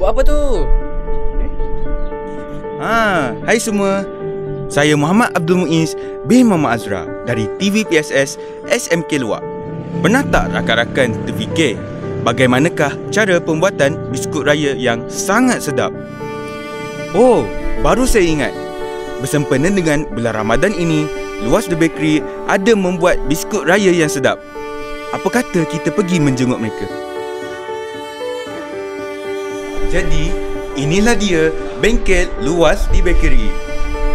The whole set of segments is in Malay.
Buat apa tu? Hai semua. Saya Muhammad Abdul Muiz bin Muhammad Azra dari TV PSS SMK Luar. Pernah tak rakan-rakan terfikir bagaimanakah cara pembuatan biskut raya yang sangat sedap? Oh, baru saya ingat. Bersempena dengan bulan Ramadan ini, Luas The Bakery ada membuat biskut raya yang sedap. Apa kata kita pergi menjenguk mereka? Jadi, inilah dia bengkel Luas The Bakery.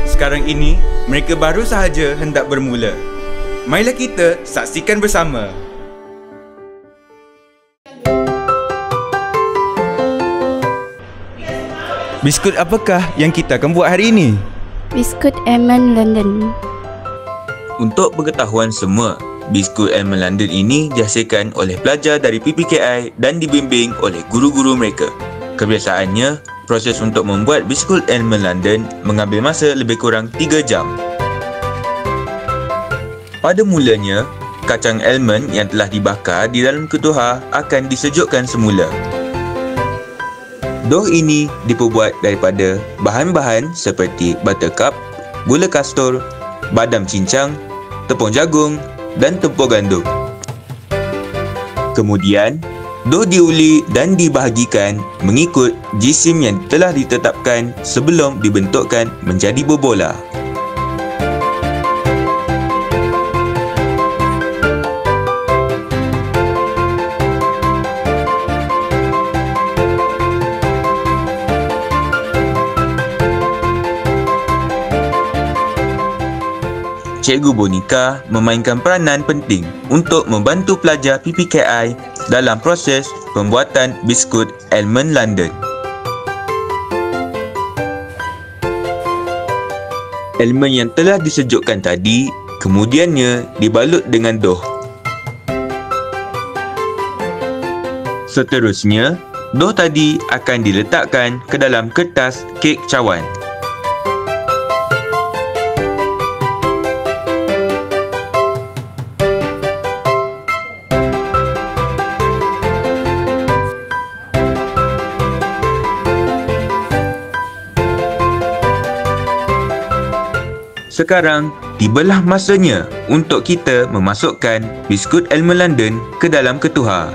Sekarang ini, mereka baru sahaja hendak bermula. Marilah kita saksikan bersama. Biskut apakah yang kita akan buat hari ini? Biskut Almond London. Untuk pengetahuan semua, biskut Almond London ini dihasilkan oleh pelajar dari PPKI dan dibimbing oleh guru-guru mereka. Kebiasaannya, proses untuk membuat biskut Almond London mengambil masa lebih kurang 3 jam. Pada mulanya, kacang almond yang telah dibakar di dalam ketuhar akan disejukkan semula. Dough ini diperbuat daripada bahan-bahan seperti buttercup, gula kastor, badam cincang, tepung jagung dan tepung gandum. Kemudian, dough diuli dan dibahagikan mengikut jisim yang telah ditetapkan sebelum dibentukkan menjadi bola. Cikgu Bonika memainkan peranan penting untuk membantu pelajar PPKI dalam proses pembuatan biskut Almond London. Almond yang telah disejukkan tadi kemudiannya dibalut dengan dough. Seterusnya, dough tadi akan diletakkan ke dalam kertas kek cawan. Sekarang, tibalah masanya untuk kita memasukkan biskut Almond London ke dalam ketuhar.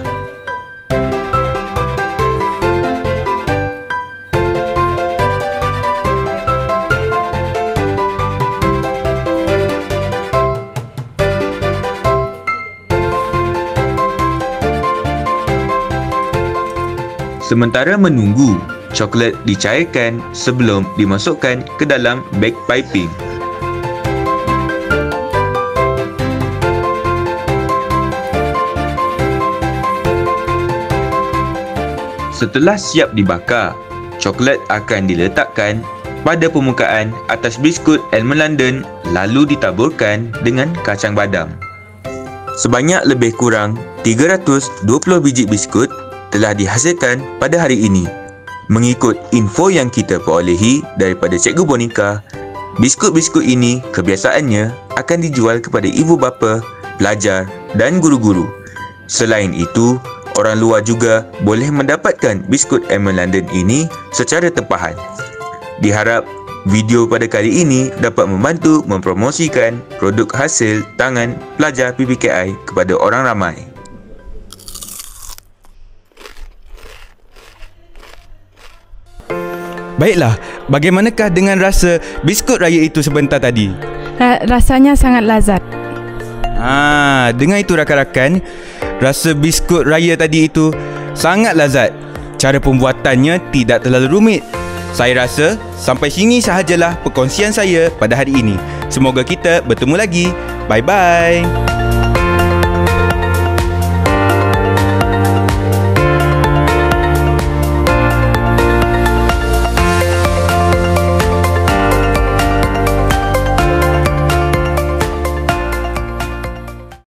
Sementara menunggu, coklat dicairkan sebelum dimasukkan ke dalam beg piping. Setelah siap dibakar, coklat akan diletakkan pada permukaan atas biskut Almond London lalu ditaburkan dengan kacang badam. Sebanyak lebih kurang 320 biji biskut telah dihasilkan pada hari ini. Mengikut info yang kita perolehi daripada Cikgu Bonika, biskut-biskut ini kebiasaannya akan dijual kepada ibu bapa, pelajar dan guru-guru. Selain itu, orang luar juga boleh mendapatkan biskut Almond London ini secara tempahan. Diharap video pada kali ini dapat membantu mempromosikan produk hasil tangan pelajar PPKI kepada orang ramai. Baiklah, bagaimanakah dengan rasa biskut raya itu sebentar tadi? Rasanya sangat lazat. Dengar itu rakan-rakan, rasa biskut raya tadi itu sangat lazat. Cara pembuatannya tidak terlalu rumit. Saya rasa sampai sini sahajalah perkongsian saya pada hari ini. Semoga kita bertemu lagi. Bye-bye.